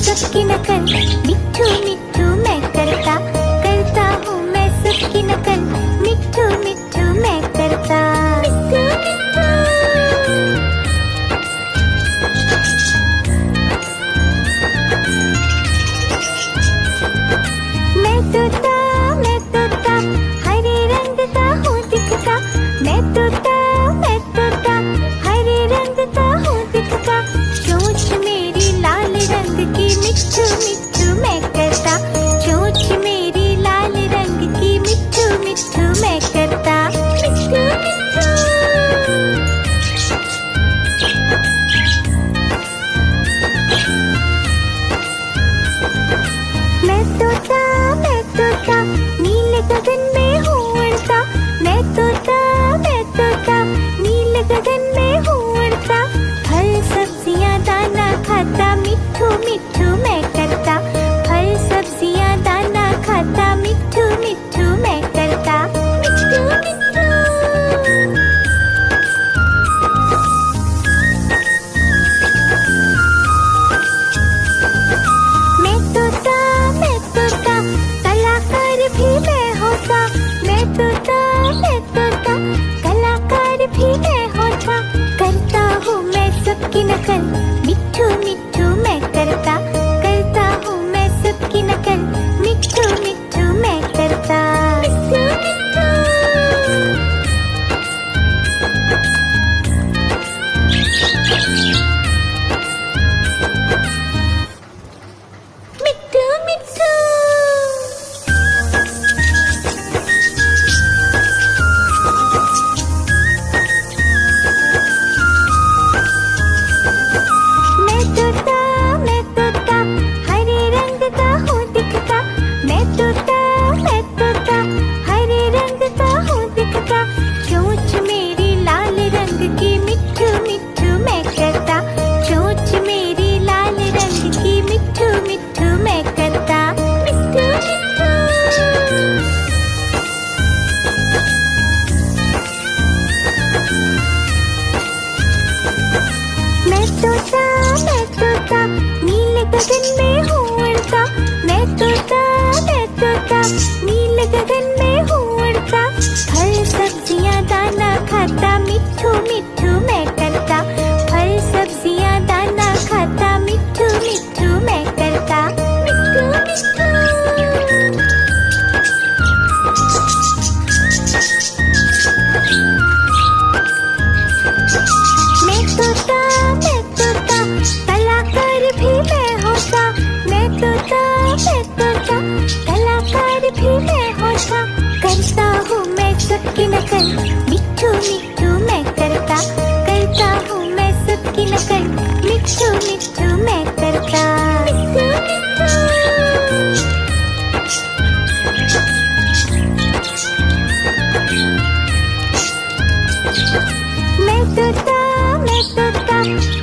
सबकी नकल, मिट्ठू मिट्ठू मैं करता, करता हूँ मैं सबकी नकल, मिट्ठू मिट्ठू मैं करता। मैं तोता हरे रंग का हूँ दिखता, मैं तोता हरे रंग का हूँ दिखता, चोंच मेरी लाल रंग की, मिट्ठू मिट्ठू मैं करता, चोंच मेरी लाल रंग की, मिट्ठू मिट्ठू मैं करता। मैं तोता नीले गगन में हूँ उड़ता, मैं तोता नीले गगन में हूँ उड़ता, फल सब्जियाँ दाना खाता, मिट्ठू मिट्ठू मैं करता, फल सब्जियाँ दाना खाता, मिट्ठू मिट्ठू मैं करता। मैं तोता कलाकार भी मैं होता, मैं तोता कलाकार भी मैं होता, करता हूँ मैं सबकी नकल, मिट्ठू मिट्ठू मैं करता, करता हूँ मैं सबकी नकल, मिट्ठू मिट्ठू मैं करता। मिट्ठू मिट्ठू मैं तोता हरे रंग का हूँ दिखता, मैं तोता हरे रंग का हूँ दिखता, चोंच मेरी लाल रंग की, मिट्ठू मिट्ठू मैं करता, चोंच मेरी लाल रंग की, मिट्ठू मिट्ठू मैं करता। मैं तोता नीले गगन में हूँ उड़ता, मैं तोता नीले गगन में हूँ उड़ता, फल सब्जियाँ दाना खाता, मिट्ठू मिट्ठू मैं करता, फल सब्जियाँ दाना खाता, मिट्ठू मिट्ठू मैं करता। मैं तोता कलाकार भी मैं होता, मैं तोता कलाकार भी मैं होता, करता हूँ मैं सबकी नकल, मिट्ठू मिट्ठू मैं करता, करता हूँ मैं सबकी नकल, मिट्ठू मिट्ठू मैं करता। मैं तोता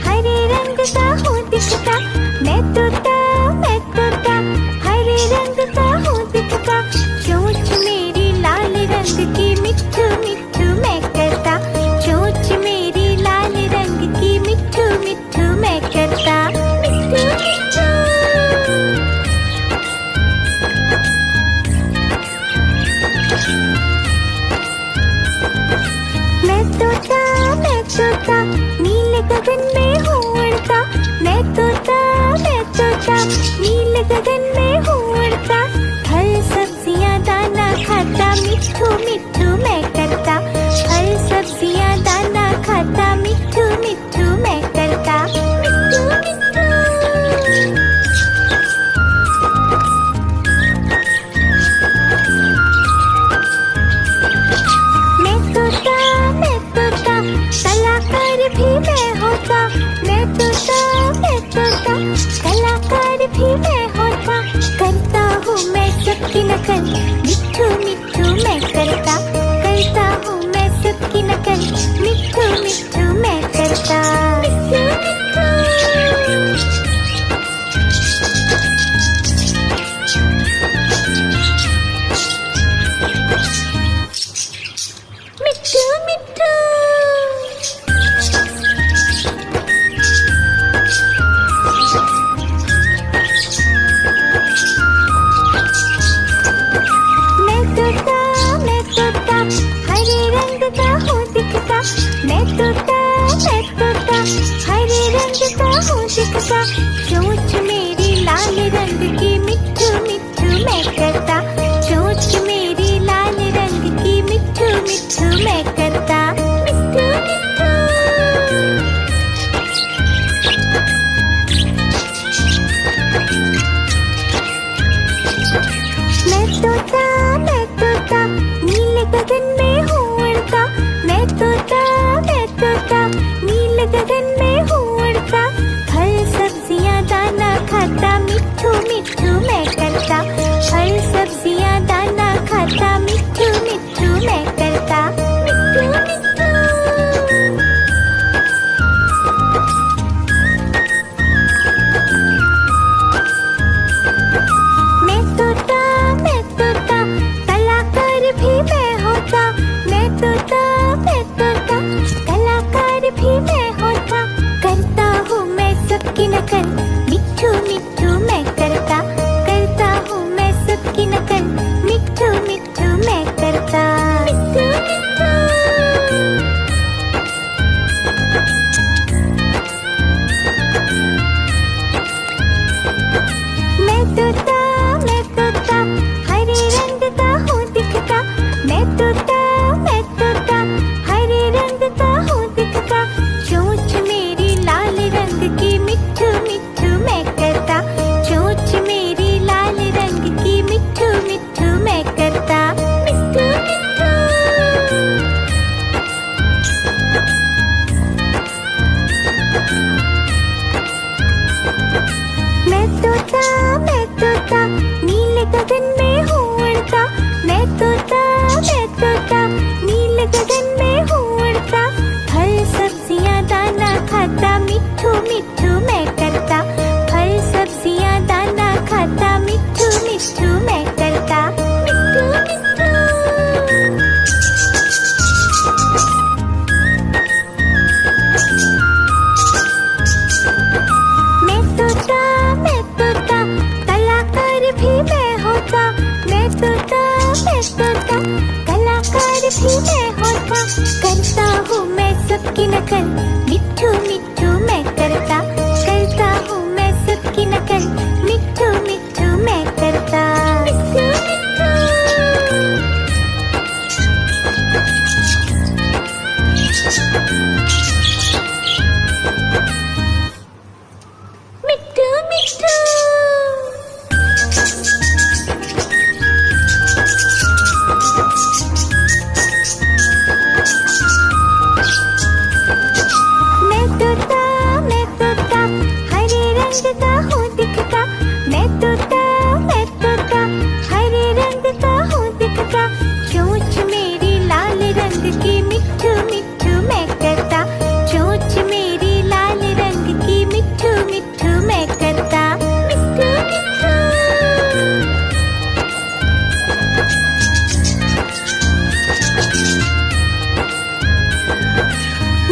हरे रंग का हूँ दिखता, मैं तोता हरे रंग का हूँ दिखता, चोंच मेरी लाल रंग की, मिट्ठू मिट्ठू मैं करता, चोंच मेरी लाल रंग की, मिट्ठू मिट्ठू मैं करता। मैं तोता नीले गगन में हूँ उड़ता, मैं तोता नीले गगन में हूँ उड़ता, फल सब्जियाँ दाना खाता, मिट्ठू मिट्ठू मैं करता, फल सब्जियाँ दाना खाता, मिट्ठू मिट्ठू मैं करता। मैं तोता कलाकार भी मैं होता, मैं तोता कलाकार भी मैं होता, करता हूँ मैं सबकी नकल, मिट्ठू मिट्ठू मैं करता, तोता, चोंच मेरी लाल रंग की मिट्ठू मिट्ठू मैं करता, चोंच मेरी लाल रंग की मिट्ठू मिट्ठू मैं करता, मिट्ठू मिट्ठू। मैं तोता नीले गगन में हूँ उड़ता, मैं तोता नीले गगन में हूँ उड़ता, फल सब्जियाँ दाना खाता, मिट्ठू मिट्ठू मैं करता, फल सब्जियाँ दाना खाता, मिट्ठू मिट्ठू मैं करता, मिट्ठू मिट्ठू। मैं तोता कलाकार भी मैं होता, मैं तोता कलाकार भी मैं होता, करता हूँ मैं सबकी नकल, मिट्ठू मिट्ठू मैं करता हूँ मैं सबकी नकल, मिट्ठू मिट्ठू मैं करता, मिट्ठू मिट्ठू। मैं तोता हरे रंग का हूँ दिखता, मैं तोता हरे रंग का हूँ दिखता, चोंच मेरी लाल रंग की मिट्ठू मिट्ठू मैं करता, चोंच मेरी लाल रंग की मिट्ठू मिट्ठू मैं करता, मिट्ठू मिट्ठू। मैं तोता नीले गगन में हूँ उड़ता, मैं तोता नीले गगन में हूँ उड़ता, फल सब्जियाँ दाना खाता, मिट्ठू मिट्ठू मैं करता, फल सब्जियाँ दाना खाता, मिट्ठू मिट्ठू मैं करता, मिट्ठू मिट्ठू। मैं तोता कलाकार भी मैं होता, मैं तोता कलाकार भी मैं होता, करता हूँ मैं सबकी नकल, मिट्ठू मिट्ठू मैं करता हूँ मैं सबकी नकल, मिट्ठू मिट्ठू मैं करता, मिट्ठू मिट्ठू। मिट्ठू मिट्ठू। मैं तोता हरे रंग का हूँ दिखता, मैं तोता हरे रंग का हूँ दिखता, चोंच मेरी लाल रंग की मिट्ठू मिट्ठू मैं करता, चोंच मेरी लाल रंग की मिट्ठू मिट्ठू मैं करता, मिट्ठू मिट्ठू।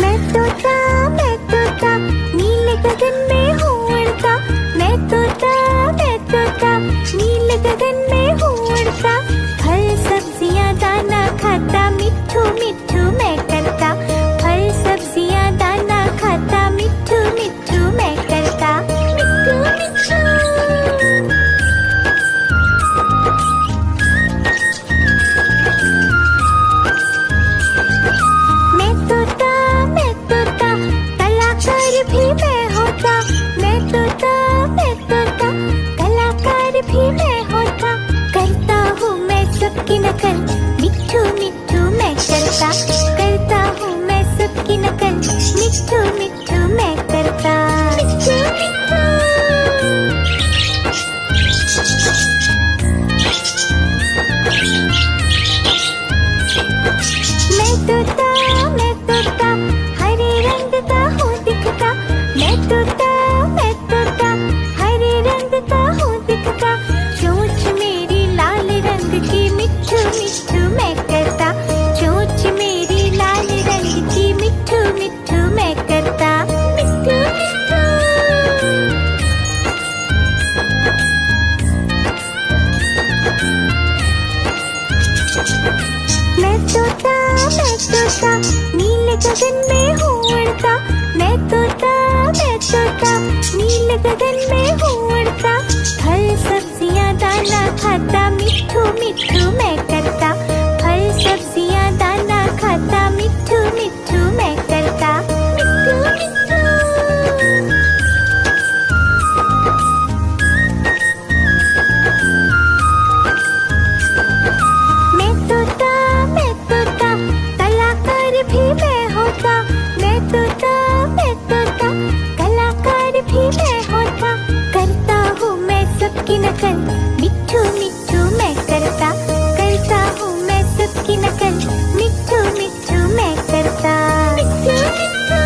मैं तोता नीले गगन में हूँ उड़ता, मैं तोता नीले गगन में हूँ उड़ता, फल सब्जियाँ दाना खाता, मिट्ठू मिट्ठू मैं करता, फल सब्जियाँ दाना खाता, मिट्ठू मिट्ठू मैं करता, मिट्ठू मिट्ठू। मैं तोता कलाकार भी मैं होता, मैं तोता कलाकार भी मैं होता, करता हूँ मैं सबकी नकल, मिट्ठू मिट्ठू मैं करता हूँ मैं सबकी नकल, मिट्ठू मिट्ठू मैं करता, मिट्ठू मिट्ठू। मैं तोता हरे रंग का हूँ दिखता, मैं तोता हरे रंग का हूँ दिखता, चोंच मेरी लाल रंग की मिट्ठू मिट्ठू मैं करता, चोंच मेरी लाल रंग की मिट्ठू मिट्ठू मैं करता, मिट्ठू मिट्ठू। मैं तोता नीले गगन में हूँ उड़ता, मैं तोता नीले गगन में हूँ उड़ता, फल सब्जियाँ दाना खाता, मिट्ठू मिट्ठू मैं करता। फल सब्जियाँ दाना खाता, मिट्ठू मिट्ठू मैं करता। मिट्ठू मिट्ठू। मैं तोता, कलाकार भी मैं होता। मैं तोता, कलाकार भी मैं होता। करता हूँ मैं सबकी नकल, मिट्ठू मिट्ठू मैं करता। करता हूँ मैं सबकी नकल, मिट्ठू मिट्ठू मैं करता। मिट्ठू मिट्ठू।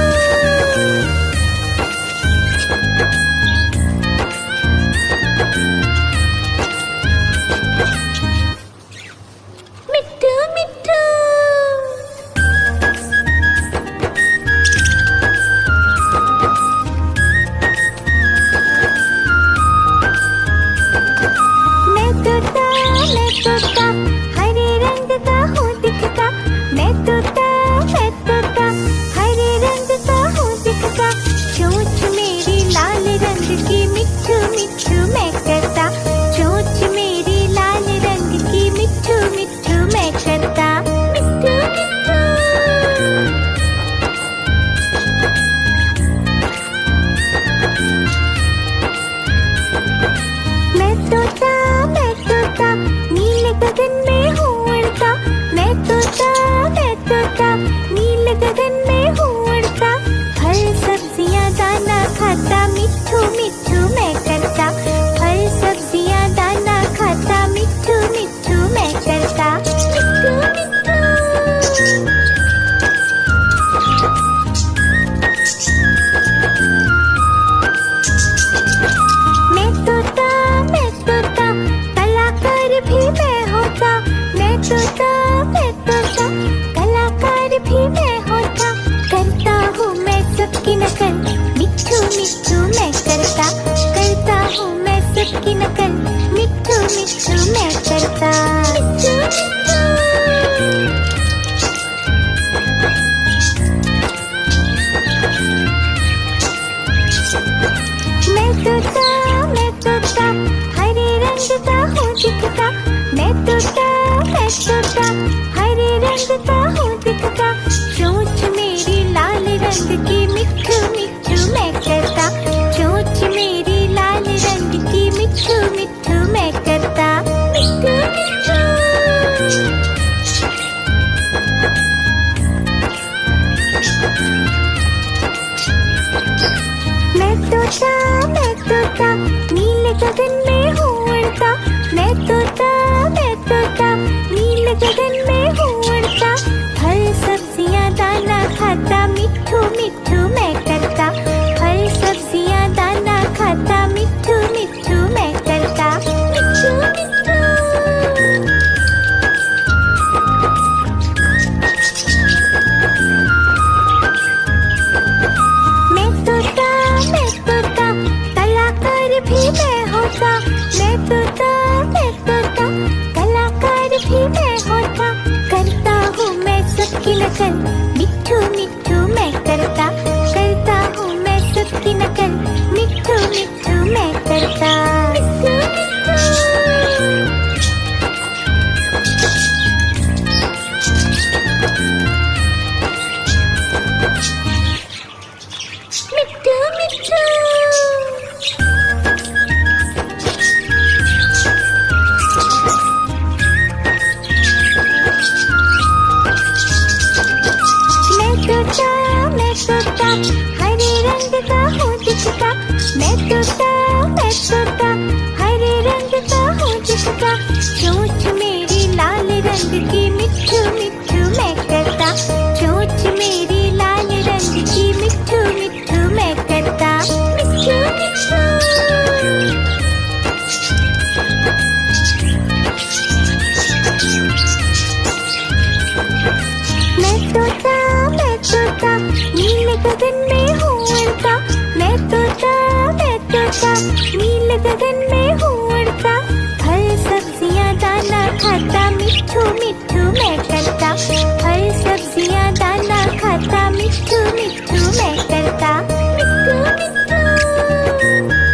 मिट्ठू मिट्ठू। मैं तोता, हरे रंग का हूँ दिखता। मैं तोता, हरे रंग का हूँ दिखता। चोंच मेरी लाल रंग की, मिट्ठू मिट्ठू मैं करता। चोंच मेरी लाल रंग की, मिट्ठू मिट्ठू मैं करता। मिट्ठू मिट्ठू। मैं तोता, नीले गगन में हूँ उड़ता। मैं तोता, नीले गगन में हूँ उड़ता। फल सब्जियाँ दाना खाता, मिट्ठू मिट्ठू मैं करता। फल सब्जियाँ दाना खाता, मिट्ठू मिट्ठू मैं करता। मिट्ठू मिट्ठू। मैं तोता, कलाकार भी मैं होता। मैं तोता, कलाकार भी मैं होता। करता हूँ मैं सबकी नकल, मिट्ठू मिट्ठू मैं करता। करता हूँ मैं सबकी नकल, मिट्ठू मिट्ठू मैं करता। मिट्ठू मिट्ठू। मैं तोता, हरे रंग का हूँ दिखता। मैं तोता, हरे रंग का हूँ दिखता। चोंच मेरी लाल रंग की, मिट्ठू मिट्ठू मैं करता। चोंच मेरी लाल रंग की, मिट्ठू मिट्ठू मैं करता। मिट्ठू मिट्ठू। मैं तोता, नीले गगन में हूँ उड़ता। मैं तोता, नीले गगन में हूँ उड़ता। फल सब्जियाँ दाना खाता, मिट्ठू मिट्ठू मैं करता। फल सब्जियाँ दाना खाता, मिट्ठू मिट्ठू मैं करता। मिट्ठू मिट्ठू। मैं तोता, कलाकार भी मैं होता। मैं तोता, कलाकार भी मैं होता। करता हूँ मैं सबकी नकल, मिट्ठू मिट्ठू मैं करता। करता हूँ मैं सबकी नकल, मिट्ठू मिट्ठू मैं करता। मिट्ठू मिट्ठू। मिट्ठू मिट्ठू। मैं तोता, हरे रंग का हूँ दिखता। मैं तोता, हरे रंग का हूँ दिखता। चोंच मेरी लाल रंग की, मिट्ठू मिट्ठू मैं करता। चोंच मेरी लाल रंग की, मिट्ठू मिट्ठू मैं करता। मिट्ठू मिट्ठू। मैं तोता, नीले गगन में हूँ उड़ता। मैं तोता, नीले गगन में हूँ उड़ता। फल सब्जियाँ दाना खाता, मिट्ठू मिट्ठू मैं करता। फल सब्जियाँ दाना खाता, मिट्ठू मिट्ठू मैं करता। मिट्ठू मिट्ठू।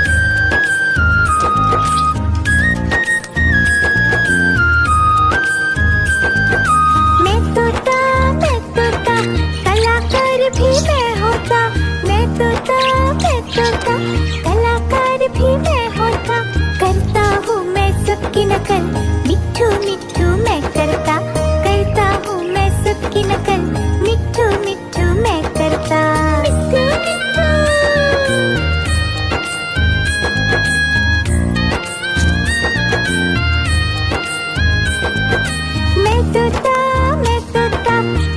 भी मैं होता, मैं तोता, मैं तोता, कलाकार भी मैं होता। करता हूँ मैं सबकी नकल, मिट्ठू मिट्ठू मैं करता हूँ मैं सबकी नकल, मिट्ठू मिट्ठू मैं करता। मिट्ठू मिट्ठू मैं तोता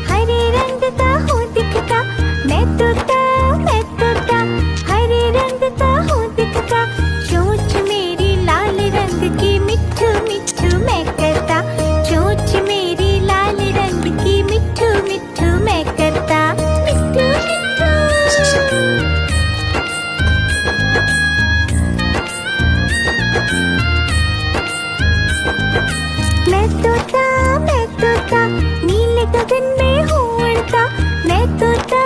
हरे रंग का हूँ दिखता। मैं तोता हरे रंग का हूँ दिखता। चोंच मेरी लाल रंग की, मिट्ठू मिट्ठू मैं करता। चोंच मेरी लाल रंग की, मिट्ठू मिट्ठू मैं करता। मिट्ठू मिट्ठू मैं तोता नीले गगन में हूँ उड़ता। मैं तोता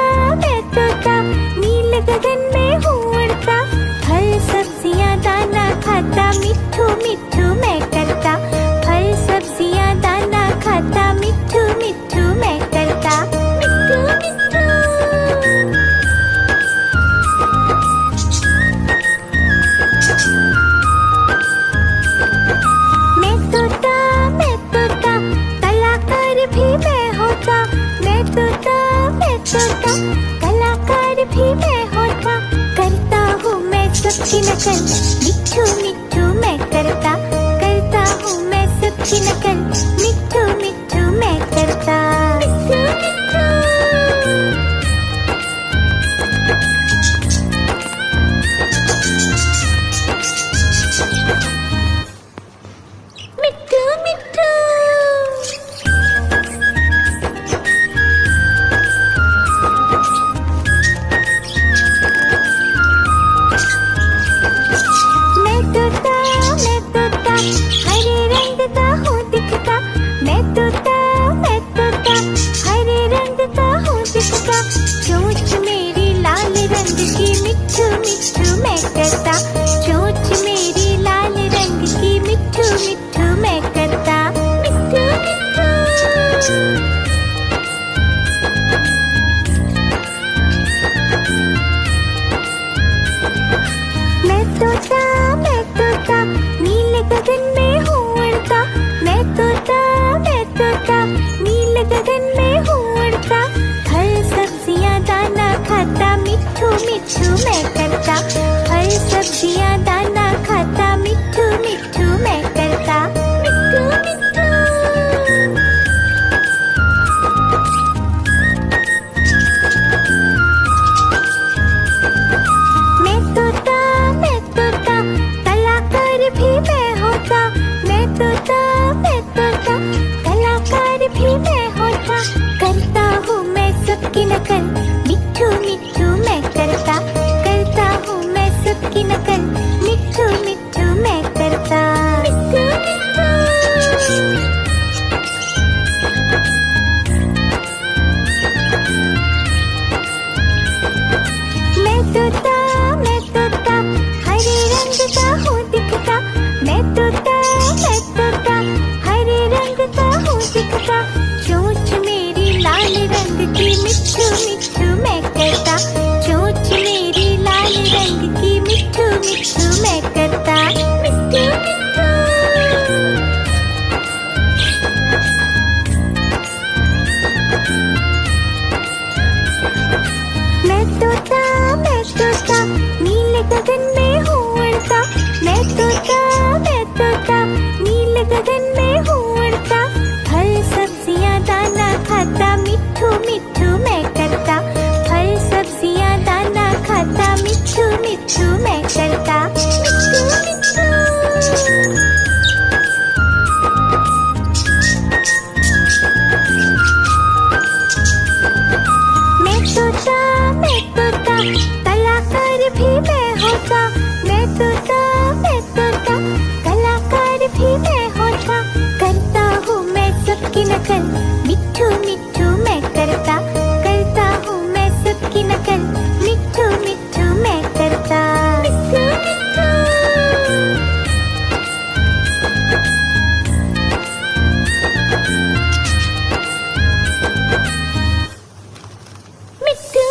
नीले गगन में हूँ उड़ता। फल सब्जियाँ दाना खाता, मिट्ठू मिट्ठू मैं करता। फल सब्जियाँ दाना खाता, मिट्ठू मिट्ठू मैं करता। मिट्ठू मिट्ठू मैं तोता कलाकार भी मैं होता। मैं तोता कलाकार भी मैं होता। करता हूँ मैं सबकी नकल, मिट्ठू मिट्ठू मैं करता हूँ मैं सबकी नकल, मिट्ठू मिट्ठू मैं करता। मिट्ठू मिट्ठू मिट्ठू मिट्ठू मैं तोता हरे रंग का हूँ दिखता। मैं तोता हरे रंग का हूँ दिखता। चोंच मेरी लाल रंग की, मिट्ठू मिट्ठू मैं करता। चोंच मेरी लाल रंग की, मिट्ठू मिट्ठू मैं करता। मिट्ठू मिट्ठू मैं तोता नीले गगन में हूँ उड़ता। मैं तोता नीले गगन में हूँ उड़ता। फल सब्जियाँ दाना खाता, मिट्ठू मिट्ठू मैं करता। फल सब्जियाँ दाना खाता, मिट्ठू मिट्ठू मैं करता। मिट्ठू मिट्ठू मैं तोता कलाकार भी मैं होता। मैं तोता कलाकार भी मैं होता। करता हूँ मैं सबकी नकल, मिट्ठू मिट्ठू मैं करता हूँ मैं सबकी नकल, मिट्ठू मिट्ठू मैं करता। मिट्ठू मिट्ठू मैं तोता हरे रंग का हूँ दिखता। मैं तोता हरे रंग का हूँ दिखता। चोंच मेरी लाल रंग की, मिट्ठू मिट्ठू मैं करता। चोंच मेरी लाल रंग की, मिट्ठू मिट्ठू मैं करता। मिट्ठू मिट्ठू मैं तोता नीले गगन में हूँ उड़ता। मैं तोता नीले गगन में हूँ उड़ता। फल सब्जियाँ दाना खाता, मिट्ठू मिट्ठू मैं करता। फल सब्जियाँ दाना खाता, मिट्ठू मिट्ठू मैं करता। मिट्ठू मिट्ठू मैं तोता कलाकार भी मैं होता। मैं तोता कलाकार भी मैं होता। करता हूँ मैं सबकी नकल, मिट्ठू मिट्ठू मैं करता हूँ मैं सबकी नकल, मिट्ठू मिट्ठू मैं करता। मिट्ठू मिट्ठू मिट्ठू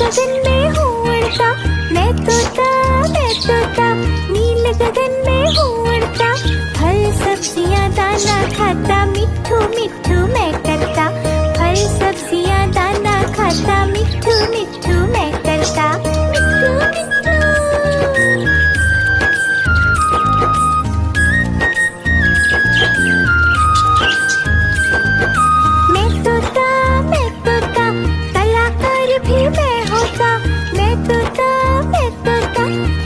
गगन में हूँ उड़ता, मैं तोता नीले गगन में हूँ उड़ता। फल सब्जियाँ दाना खाता, मिट्ठू मिट्ठू मैं करता। फल सब्जियाँ दाना खाता, मिट्ठू मिट्ठू मैं करता। मिट्ठू मिट्ठू। मैं तोता कलाकार भी मैं होता। मैं तोता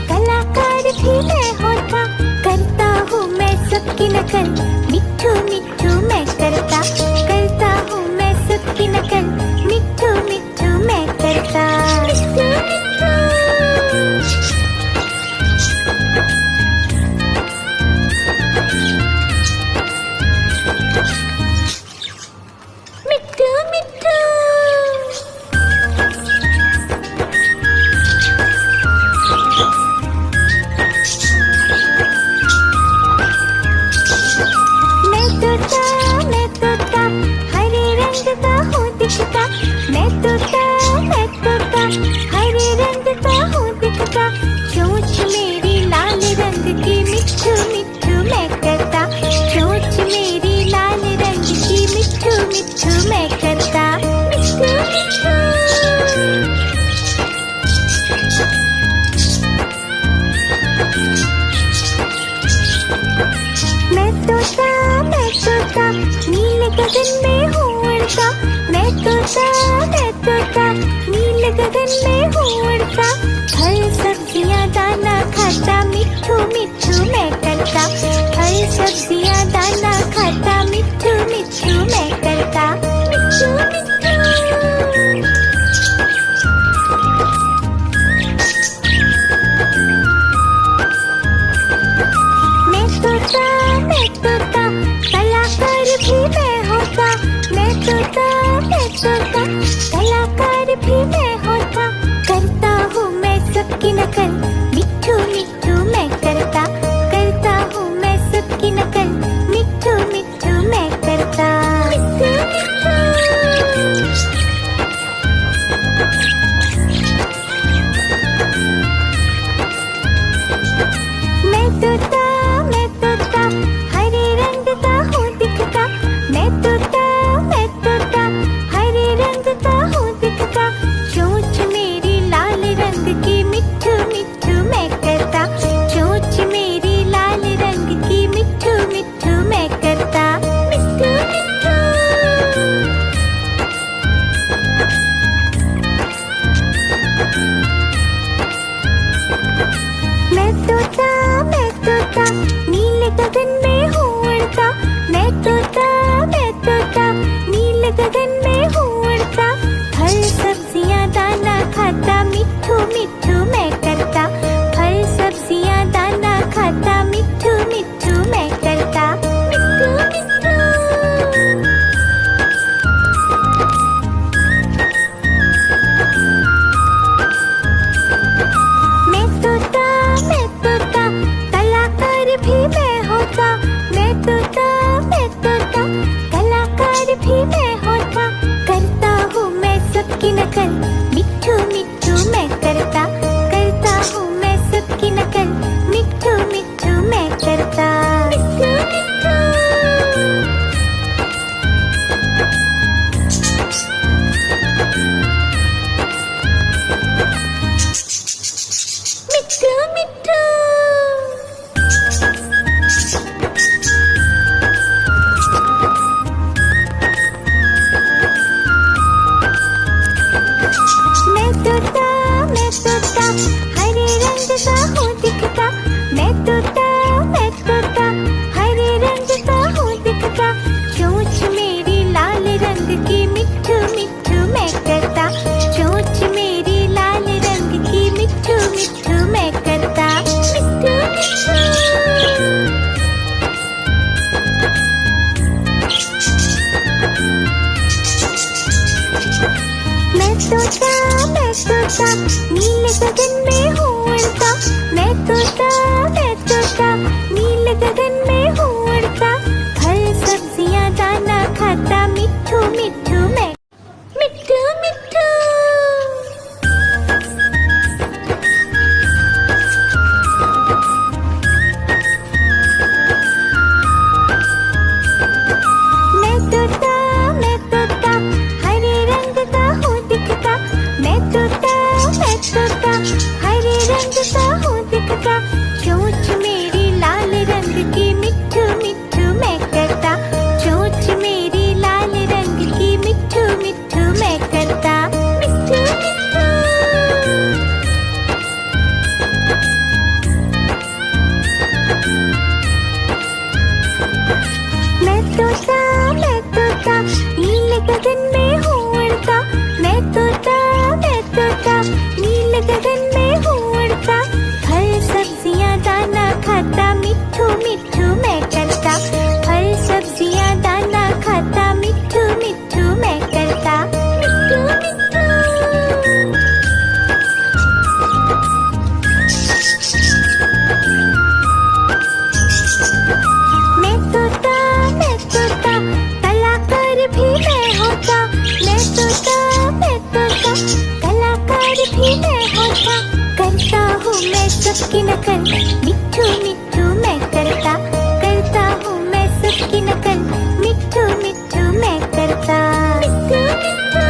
कलाकार भी मैं होता। करता हूँ मैं सबकी नकल, मिट्ठू मिट्ठू मैं करता। करता हूँ मैं सबकी नकल, मिट्ठू मिट्ठू मैं करता। मिट्ठू मिट्ठू। मिट्ठू मिट्ठू। मैं तोता हरे रंग का हूँ दिखता। मैं तोता हरे रंग का हूँ दिखता। चोंच मेरी लाल रंग की, मिट्ठू मिट्ठू मैं करता। चोंच मेरी लाल रंग की, मिट्ठू मिट्ठू मैं करता। मिट्ठू मिट्ठू। मैं तोता नीले गगन में हूँ उड़ता। मैं तोता नीले गगन में हूँ उड़ता। फल सब्जियाँ दाना खाता, मिट्ठू मिट्ठू मैं करता। फल सब्जियाँ दाना खाता, मिट्ठू मिट्ठू मैं करता। मिट्ठू मिट्ठू। मैं तोता कलाकार भी मैं होता। मैं तोता कलाकार भी मैं होता। करता हूँ मैं सबकी नकल, मिट्ठू मिट्ठू मैं करता। करता हूँ मैं सबकी नकल, मिट्ठू मिट्ठू मैं करता। मिट्ठू मिट्ठू। मैं तोता हरे रंग का हूँ दिखता। मैं तोता हरे रंग का हूँ दिखता। चोंच मेरी लाल रंग की, मिट्ठू मिट्ठू मैं करता। चोंच मेरी लाल रंग की, मिट्ठू मिट्ठू मैं करता। मिट्ठू मिट्ठू। मैं तोता नीले गगन में हूँ उड़ता। मैं तोता नीले गगन में हूँ उड़ता। फल सब्जियाँ दाना खाता, मिट्ठू मिट्ठू मैं करता। फल सब्जियाँ दाना खाता, मिट्ठू मिट्ठू मैं करता। मिट्ठू मिट्ठू। मैं तोता कलाकार भी मैं होता। मैं तोता कलाकार भी मैं होता। करता हूँ मैं सबकी नकल, मिट्ठू मिट्ठू मैं करता। करता हूँ मैं सबकी नकल, मिट्ठू मिट्ठू मैं करता। मिट्ठू मिट्ठू। मिट्ठू मिट्ठू। मिट्ठू मिट्ठू मैं करता, फल सब्जियां दाना खाता, मिट्ठू मिट्ठू मैं करता, मिट्ठू मिट्ठू। मैं तोता कलाकार भी मैं होता, मैं तोता कलाकार भी मैं होता, करता हूँ मैं सबकी नकल, मिट्ठू मिट्ठू मैं करता, करता हूँ मैं सबकी नकल, मिट्ठू मिट्ठू मैं करता, मिट्ठू मिट्ठू।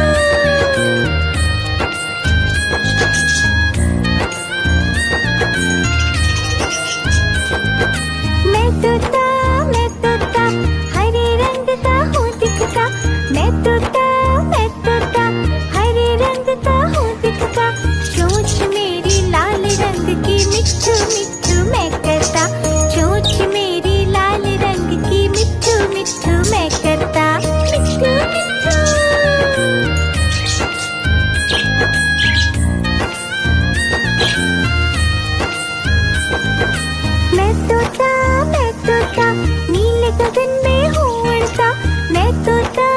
मैं तोता हरे रंग का हूँ दिखता, मैं तोता हरे रंग का हूँ दिखता, चोंच मेरी लाल रंग की, मिट्ठू मिट्ठू मैं करता, चोंच मेरी लाल रंग की, मिट्ठू मिट्ठू मैं करता, मिट्ठू मिट्ठू। मैं तोता नीले गगन में हूँ उड़ता, मैं तोता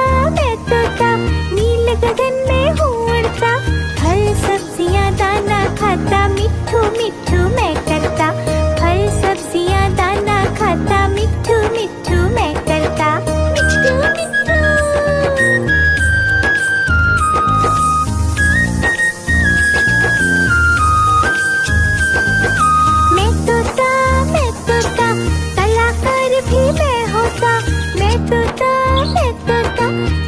नीले गगन में हूँ उड़ता, फल सब्जियां दाना खाता, मिट्ठू मिट्ठू मैं करता, फल सब्जियां दाना खाता, मिट्ठू मिट्ठू मैं करता, मिट्ठू मिट्ठू। मैं तोता कलाकार भी मैं होता, मैं तोता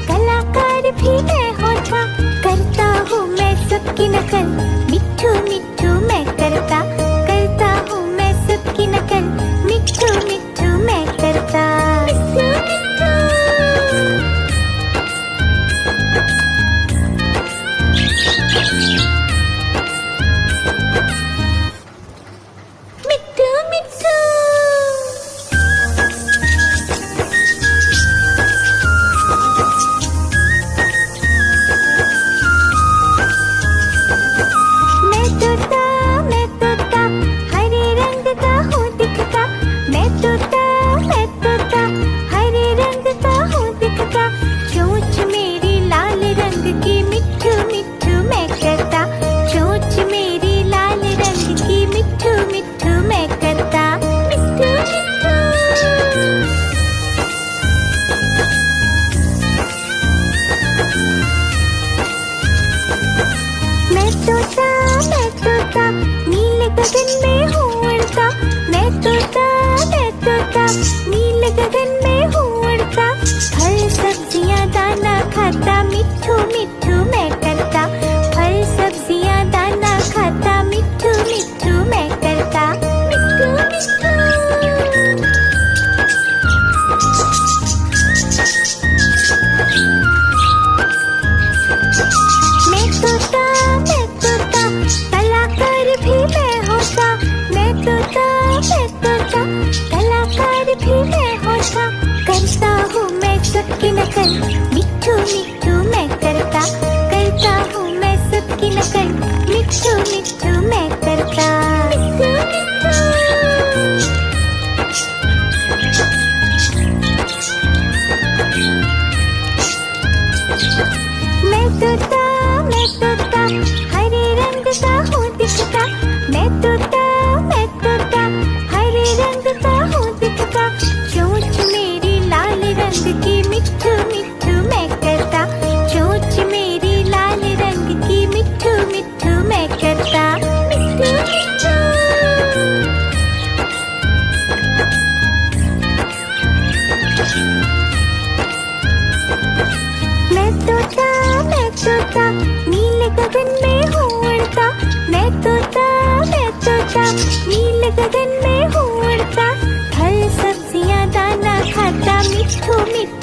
कलाकार भी मैं होता, करता हूँ मैं सबकी नकल, मिट्ठू मिट्ठू मैं करता, करता हूँ मैं सबकी नकल, मिट्ठू मिट्ठू मैं करता, मिट्ठू मिट्ठू। मिट्ठू मिट्ठू। मैं तोता हरे रंग का हूँ दिखता, मैं तोता हरे रंग का हूँ दिखता, चोंच मेरी लाल रंग की, मिट्ठू मिट्ठू मैं करता, चोंच मेरी लाल रंग की, मिट्ठू मिट्ठू मैं करता, मिट्ठू मिट्ठू। मैं तोता नीले गगन में हूँ उड़ता, मैं तोता नीले गगन में हूँ उड़ता, फल सब्जियां दाना खाता, मिट्ठू मिट्ठू मैं करता, फल सब्जियां दाना खाता, मिट्ठू मिट्ठू मैं करता, मिट्ठू मिट्ठू। मैं तोता कलाकार भी मैं होता, मैं तोता कलाकार भी मैं होता, करता हूँ मैं सबकी नकल, मिट्ठू मिट्ठू मैं करता, करता हूँ मैं सबकी नकल, मिट्ठू मिट्ठू मैं करता, मिट्ठू मिट्ठू। मैं तोता हरे रंग का हूँ दिखता, मैं तोता हरे रंग का हूँ दिखता, चोंच मेरी लाल रंग की, मिट्ठू मिट्ठू मैं करता, चोंच मेरी लाल रंग की, मिट्ठू मिट्ठू मैं करता, मिट्ठू मिट्ठू। मैं तोता नीले गगन में हूँ उड़ता, मैं तोता नीले गगन में हूँ उड़ता, फल सब्जियां दाना खाता, मिट्ठू मिट्ठू